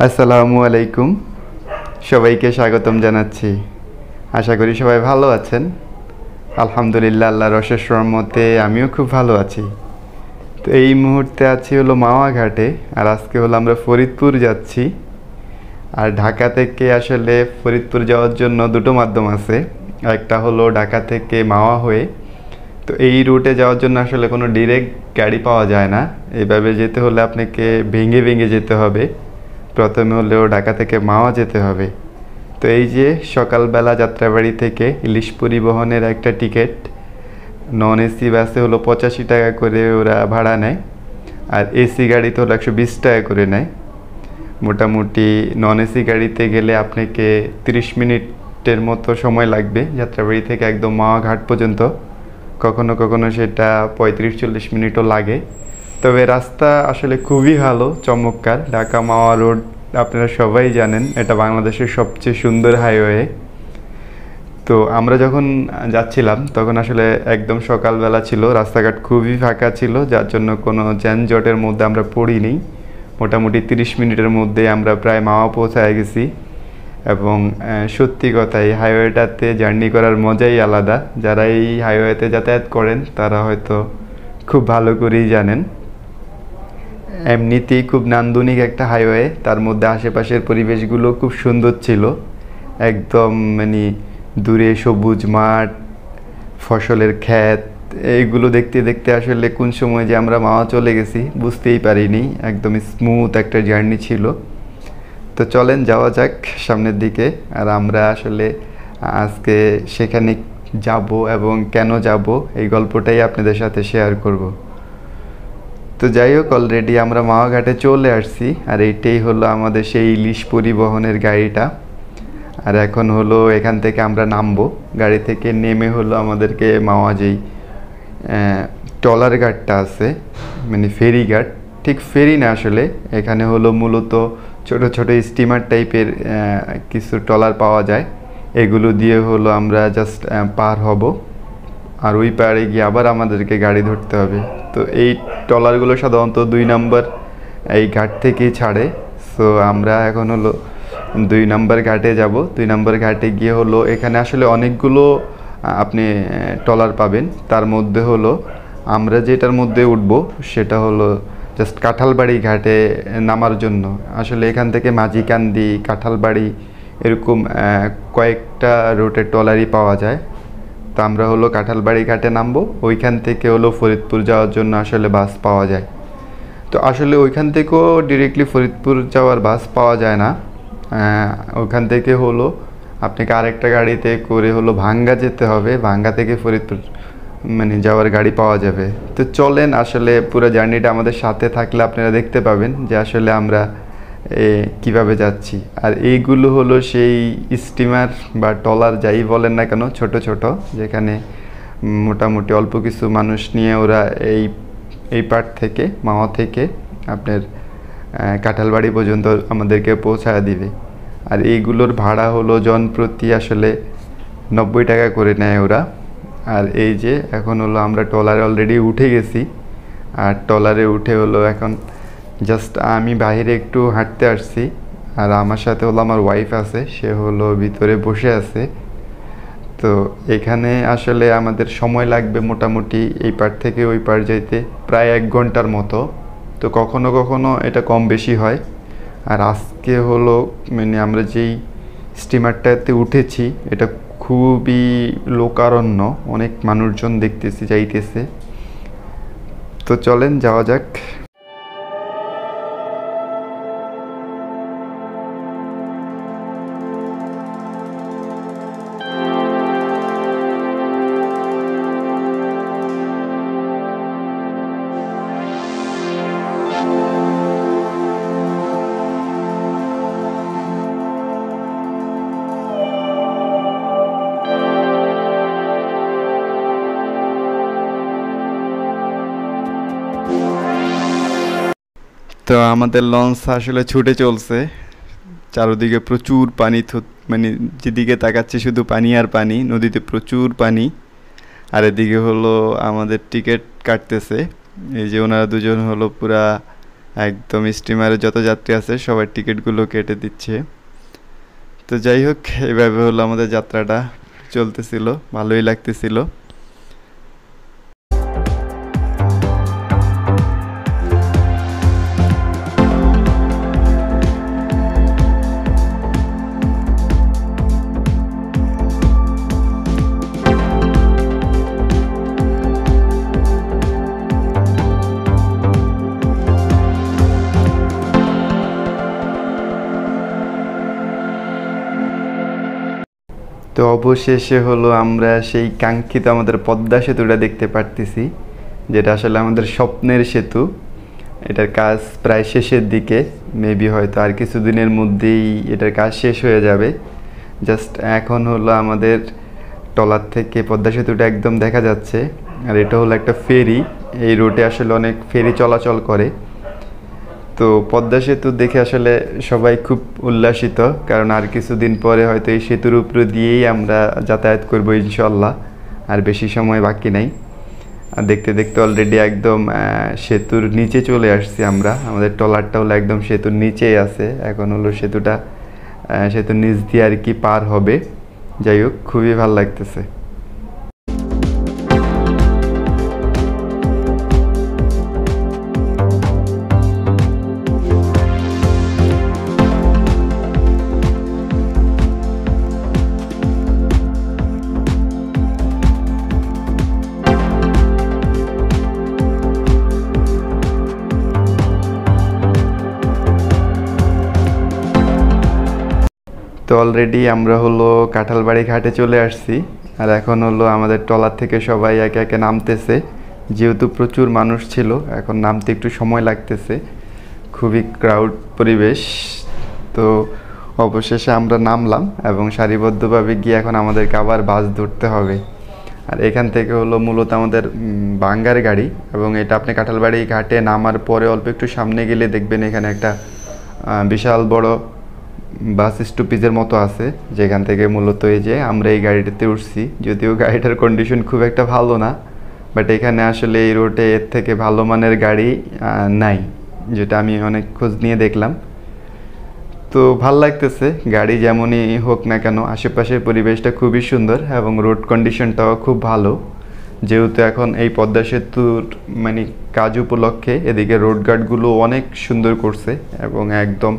আসসালামু আলাইকুম, সবাইকে স্বাগতম জানাচ্ছি। আশা করি সবাই ভালো আছেন। আলহামদুলিল্লাহ, আল্লাহর অশেষ রহমতে আমিও খুব ভালো আছি। তো এই মুহূর্তে আছি হলো মাওয়া ঘাটে, আর আজকে হলো আমরা ফরিদপুর যাচ্ছি। আর ঢাকা থেকে আসলে ফরিদপুর যাওয়ার জন্য দুটো মাধ্যম আছে। একটা হলো ঢাকা থেকে মাওয়া হয়ে, তো এই রুটে যাওয়ার জন্য আসলে কোনো ডিরেক্ট গাড়ি পাওয়া যায় না। এভাবে যেতে হলে আপনাকে ভেঙে ভেঙে যেতে হবে। প্রথমে হলেও ঢাকা থেকে মাওয়া যেতে হবে। তো এই যে সকালবেলা যাত্রাবাড়ি থেকে ইলিশ পরিবহনের একটা টিকিট, নন এসি বাসে হলো 85 টাকা করে ওরা ভাড়া নেয়, আর এসি গাড়িতে হলো 120 টাকা করে নেয়। মোটামুটি নন এসি গাড়িতে গেলে আপনাকে 30 মিনিটের মতো সময় লাগবে যাত্রাবাড়ি থেকে একদম মাওয়া ঘাট পর্যন্ত। কখনো কখনো সেটা 35-40 মিনিটও লাগে। তবে রাস্তা আসলে খুবই ভালো, চমৎকার। ঢাকা মাওয়া রোড আপনারা সবাই জানেন, এটা বাংলাদেশের সবচেয়ে সুন্দর হাইওয়ে। তো আমরা যখন যাচ্ছিলাম তখন আসলে একদম সকালবেলা ছিল, রাস্তাঘাট খুবই ফাঁকা ছিল, যার জন্য কোনো যানজটের মধ্যে আমরা পড়িনি। মোটামুটি 30 মিনিটের মধ্যে আমরা প্রায় মাওয়া পৌঁছায় গেছি। এবং সত্যি কথা, এই হাইওয়েটাতে জার্নি করার মজাই আলাদা। যারা এই হাইওয়েতে যাতায়াত করেন তারা হয়তো খুব ভালো করেই জানেন। এমনিতেই খুব নান্দনিক একটা হাইওয়ে, তার মধ্যে আশেপাশের পরিবেশগুলো খুব সুন্দর ছিল। একদম মানে দূরে সবুজ মাঠ, ফসলের ক্ষেত, এইগুলো দেখতে দেখতে আসলে কোন সময় যে আমরা মাওয়া চলে গেছি বুঝতেই পারিনি। একদম স্মুথ একটা জার্নি ছিল। তো চলেন যাওয়া যাক সামনের দিকে। আর আমরা আসলে আজকে সেখানে যাব এবং কেন যাব এই গল্পটাই আপনাদের সাথে শেয়ার করব। তো যাই হোক, অলরেডি আমরা মাওয়া ঘাটে চলে আসছি, আর এইটাই হলো আমাদের সেই ইলিশ পরিবহনের গাড়িটা। আর এখন হলো এখান থেকে আমরা নামবো। গাড়ি থেকে নেমে হলো আমাদেরকে মাওয়া যেই ট্রলার ঘাটটা আছে, মানে ফেরি ঘাট, ঠিক ফেরি না আসলে, এখানে হলো মূলত ছোট ছোট স্টিমার টাইপের কিছু ট্রলার পাওয়া যায়। এগুলো দিয়ে হলো আমরা জাস্ট পার হব, আর ওই পাড়ে গিয়ে আবার আমাদেরকে গাড়ি ধরতে হবে। তো এই ট্রলারগুলো সাধারণত 2 নম্বর এই ঘাট থেকেই ছাড়ে। সো আমরা এখন হলো 2 নম্বর ঘাটে যাব। 2 নম্বর ঘাটে গিয়ে হলো এখানে আসলে অনেকগুলো আপনি ট্রলার পাবেন। তার মধ্যে হলো আমরা যেটার মধ্যে উঠব সেটা হলো জাস্ট কাঁঠালবাড়ি ঘাটে নামার জন্য। আসলে এখান থেকে মাঝিকান্দি, কাঁঠালবাড়ি এরকম কয়েকটা রুটের ট্রলারই পাওয়া যায়। তো আমরা হলো কাঁঠালবাড়ি ঘাটে নামবো। ওইখান থেকে হলো ফরিদপুর যাওয়ার জন্য আসলে বাস পাওয়া যায়। তো আসলে ওইখান থেকেও ডিরেক্টলি ফরিদপুর যাওয়ার বাস পাওয়া যায় না। ওইখান থেকে হলো আপনাকে আরেকটা গাড়িতে করে হলো ভাঙ্গা যেতে হবে। ভাঙ্গা থেকে ফরিদপুর মানে যাওয়ার গাড়ি পাওয়া যাবে। তো চলেন, আসলে পুরো জার্নিটা আমাদের সাথে থাকলে আপনারা দেখতে পাবেন যে আসলে আমরা কিভাবে যাচ্ছি। আর এইগুলো হলো সেই স্টিমার বা ট্রলার যাই বলেন না কেন, ছোট ছোট, যেখানে মোটামুটি অল্প কিছু মানুষ নিয়ে ওরা এই পার্ট থেকে মাওয়া থেকে আপনার কাঁঠালবাড়ি পর্যন্ত আমাদেরকে পৌঁছায় দিবে। আর এইগুলোর ভাড়া হলো জনপ্রতি আসলে 90 টাকা করে নেয় ওরা। আর এই যে এখন হলো আমরা ট্রলারে অলরেডি উঠে গেছি। আর ট্রলারে উঠে হলো এখন জাস্ট আমি বাইরে একটু হাঁটতে আসছি, আর আমার সাথে হলো আমার ওয়াইফ আছে, সে হলো ভিতরে বসে আছে। তো এখানে আসলে আমাদের সময় লাগবে মোটামুটি এই পার থেকে ওই পার যাইতে প্রায় 1 ঘন্টার মতো। তো কখনো কখনো এটা কম বেশি হয়। আর আজকে হলো মানে আমরা যেই স্টিমারটাতে উঠেছি এটা খুবই লোকারণ্য, অনেক মানুষজন দেখতেছি যাইতেছে। তো চলেন যাওয়া যাক। তো আমাদের লঞ্চ আসলে ছুটে চলছে, চারদিকে প্রচুর পানি, মানে যেদিকে তাকাচ্ছি শুধু পানি আর পানি, নদীতে প্রচুর পানি। আর এদিকে হলো আমাদের টিকিট কাটতেছে, এই যে ওনারা দুজন হলো পুরা একদম স্টিমারে যত যাত্রী আছে সবার টিকিটগুলো কেটে দিচ্ছে। তো যাই হোক, এইভাবে হলো আমাদের যাত্রাটা চলতেছিল, ভালোই লাগতেছিল। তো অবশেষে হলো আমরা সেই কাঙ্ক্ষিত আমাদের পদ্মা সেতুটা দেখতে পারতেছি, যেটা আসলে আমাদের স্বপ্নের সেতু। এটার কাজ প্রায় শেষের দিকে, মেবি হয়তো আর কিছুদিনের মধ্যেই এটার কাজ শেষ হয়ে যাবে। জাস্ট এখন হলো আমাদের টলার থেকে পদ্মা সেতুটা একদম দেখা যাচ্ছে। আর এটা হলো একটা ফেরি, এই রুটে আসলে অনেক ফেরি চলাচল করে। তো পদ্মা সেতু দেখে আসলে সবাই খুব উল্লাসিত, কারণ আর কিছুদিন পরে হয়তো এই সেতুর উপর দিয়েই আমরা যাতায়াত করবো ইনশাল্লাহ। আর বেশি সময় বাকি নাই। আর দেখতে দেখতে অলরেডি একদম সেতুর নিচে চলে আসছি আমরা। আমাদের ট্রলারটা হলো একদম সেতুর নিচেই আছে। এখন হলো সেতুর নিচ দিয়ে আর কি পার হবে। যাই হোক, খুবই ভালো লাগতেছে। তো অলরেডি আমরা হলো কাঁঠালবাড়ি ঘাটে চলে আসছি। আর এখন হলো আমাদের ট্রলার থেকে সবাই একে একে নামতেছে। যেহেতু প্রচুর মানুষ ছিল, এখন নামতে একটু সময় লাগতেছে, খুবই ক্রাউড পরিবেশ। তো অবশেষে আমরা নামলাম এবং সারিবদ্ধভাবে গিয়ে এখন আমাদেরকে আবার বাস ধরতে হবে। আর এখান থেকে হলো মূলত আমাদের ভাঙ্গার গাড়ি, এবং এটা আপনি কাঁঠালবাড়ি ঘাটে নামার পরে অল্প একটু সামনে গেলে দেখবেন এখানে একটা বিশাল বড় বাস স্টপেজের মতো আছে, যেখান থেকে মূলত এই যে আমরা এই গাড়িটাতে উঠছি। যদিও গাড়িটার কন্ডিশন খুব একটা ভালো না, বাট এখানে আসলে এই রোডে এর থেকে ভালো মানের গাড়ি নাই, যেটা আমি অনেক খোঁজ নিয়ে দেখলাম। তো ভাল লাগতেছে, গাড়ি যেমনই হোক না কেন আশেপাশের পরিবেশটা খুবই সুন্দর এবং রোড কন্ডিশনটাও খুব ভালো। যেহেতু এখন এই পদ্মা সেতুর মানে কাজ উপলক্ষে এদিকে রোড গার্ডগুলো অনেক সুন্দর করছে এবং একদম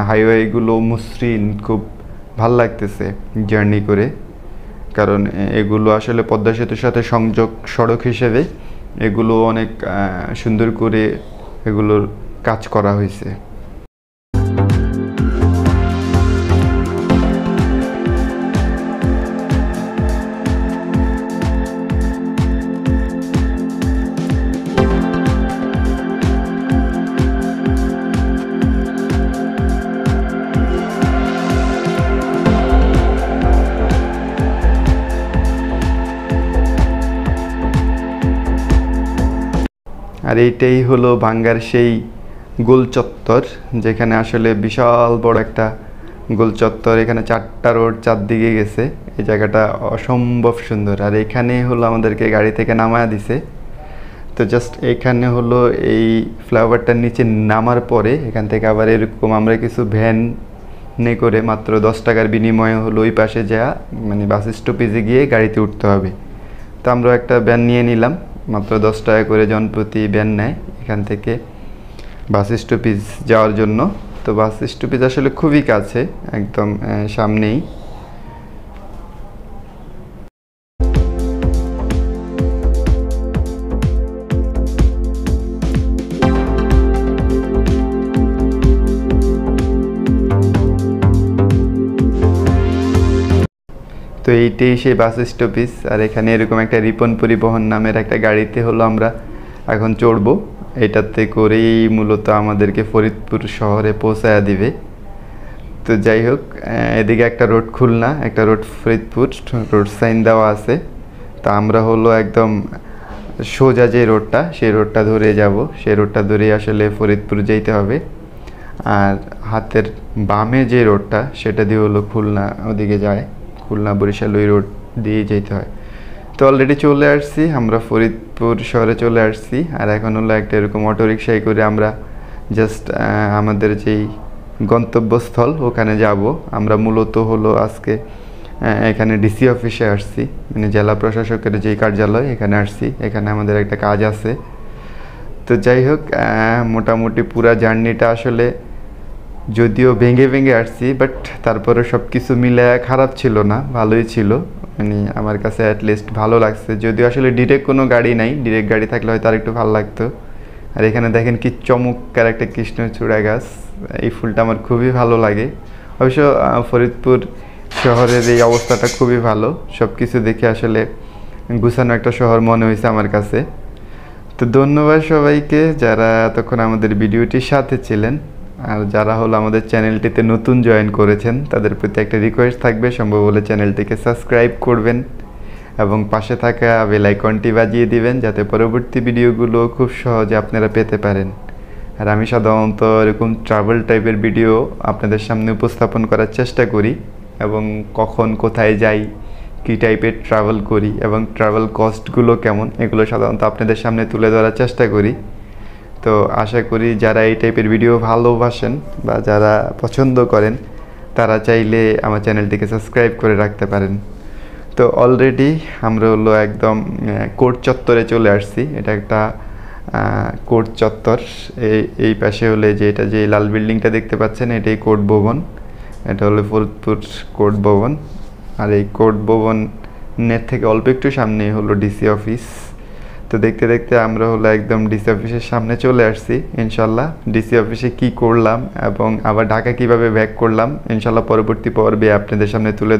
হাইওয়েগুলো মসৃণ, খুব ভাল লাগতেছে জার্নি করে। কারণ এগুলো আসলে পদ্মা সেতুর সাথে সংযোগ সড়ক হিসেবে এগুলো অনেক সুন্দর করে এগুলোর কাজ করা হয়েছে। আর এইটাই হলো ভাঙ্গার সেই গোল চত্বর, যেখানে আসলে বিশাল বড় একটা গোল চত্বর। এখানে 4টা রোড চারদিকে গেছে। এই জায়গাটা অসম্ভব সুন্দর। আর এখানে হলো আমাদেরকে গাড়ি থেকে নামায়া দিছে। তো জাস্ট এখানে হলো এই ফ্লাইওভারটার নিচে নামার পরে এখান থেকে আবার এরকম আমরা কিছু ভ্যানে করে মাত্র 10 টাকার বিনিময়ে হলো ওই পাশে যাওয়া মানে বাস স্টপেজে গিয়ে গাড়িতে উঠতে হবে। তো আমরা একটা ভ্যান নিয়ে নিলাম, মাত্র 10 টাকা করে জনপ্রতি ভ্যান নেয় এখান থেকে বাস স্টপেজ যাওয়ার জন্য। তো বাস স্টপেজ আসলে খুবই কাছে, একদম সামনেই। তো এইটাই সেই বাস স্টপেজ। আর এখানে এরকম একটা রিপন পরিবহন নামের একটা গাড়িতে হলো আমরা এখন চড়বো। এটাতে করেই মূলত আমাদেরকে ফরিদপুর শহরে পৌঁছায়া দিবে। তো যাই হোক, এদিকে একটা রোড খুলনা, একটা রোড ফরিদপুর, রোড সাইন দেওয়া আছে। তা আমরা হলো একদম সোজা যে রোডটা, সেই রোডটা ধরে যাব। সেই রোডটা ধরেই আসলে ফরিদপুর যেতে হবে। আর হাতের বামে যে রোডটা, সেটা দিয়ে হলো খুলনা ওদিকে যায়, খুলনা বরিশাল ওই রোড দিয়ে যেতে হয়। তো অলরেডি চলে আসছি আমরা, ফরিদপুর শহরে চলে আসছি। আর এখন হলো একটা এরকম অটোরিকশায় করে আমরা জাস্ট আমাদের যেই গন্তব্যস্থল ওখানে যাব। আমরা মূলত হলো আজকে এখানে ডিসি অফিসে আসছি, মানে জেলা প্রশাসকের যেই কার্যালয় এখানে আসছি, এখানে আমাদের একটা কাজ আছে। তো যাই হোক, মোটামুটি পুরা জার্নিটা আসলে যদিও ভেঙে ভেঙে আসছি, বাট তারপরে সব কিছু মিলে খারাপ ছিল না, ভালোই ছিল। মানে আমার কাছে অ্যাটলিস্ট ভালো লাগছে, যদিও আসলে ডিরেক্ট কোনো গাড়ি নাই, ডিরেক্ট গাড়ি থাকলে হয়তো আর একটু ভালো লাগতো। আর এখানে দেখেন কি চমৎকার একটা কৃষ্ণচূড়া গাছ, এই ফুলটা আমার খুবই ভালো লাগে। অবশ্য ফরিদপুর শহরের এই অবস্থাটা খুবই ভালো, সব কিছু দেখে আসলে গুছানো একটা শহর মনে হয়েছে আমার কাছে। তো ধন্যবাদ সবাইকে যারা এতক্ষণ আমাদের ভিডিওটির সাথে ছিলেন, আর যারা হলো আমাদের চ্যানেলটিতে নতুন জয়েন করেছেন তাদের প্রতি একটা রিকোয়েস্ট থাকবে, সম্ভব হলে চ্যানেলটিকে সাবস্ক্রাইব করবেন এবং পাশে থাকা বেল আইকনটি বাজিয়ে দিবেন যাতে পরবর্তী ভিডিওগুলো খুব সহজে আপনারা পেতে পারেন। আর আমি সাধারণত এরকম ট্রাভেল টাইপের ভিডিও আপনাদের সামনে উপস্থাপন করার চেষ্টা করি, এবং কখন কোথায় যাই, কী টাইপের ট্রাভেল করি এবং ট্রাভেল কস্টগুলো কেমন, এগুলো সাধারণত আপনাদের সামনে তুলে ধরার চেষ্টা করি। তো আশা করি যারা এই টাইপের ভিডিও ভালোবাসেন বা যারা পছন্দ করেন তারা চাইলে আমার চ্যানেলটিকে সাবস্ক্রাইব করে রাখতে পারেন। তো অলরেডি আমরা হলো একদম কোর্ট চত্বরে চলে আসছি। এটা একটা কোর্ট চত্বর। এই পাশে হলে যে এটা যে লাল বিল্ডিংটা দেখতে পাচ্ছেন এটাই কোর্ট ভবন, এটা হলো ফরিদপুর কোর্ট ভবন। আর এই কোর্ট ভবনের থেকে অল্প একটু সামনেই হলো ডিসি অফিস। তো দেখতে দেখতে আমরা হলো একদম ডিসি অফিসের সামনে চলে আসছি। ইনশাল্লাহ ডিসি অফিসে কি করলাম এবং আবার ঢাকা কিভাবে ব্যাক করলাম ইনশাল্লাহ পরবর্তী পর্বে আপনাদের সামনে তুলে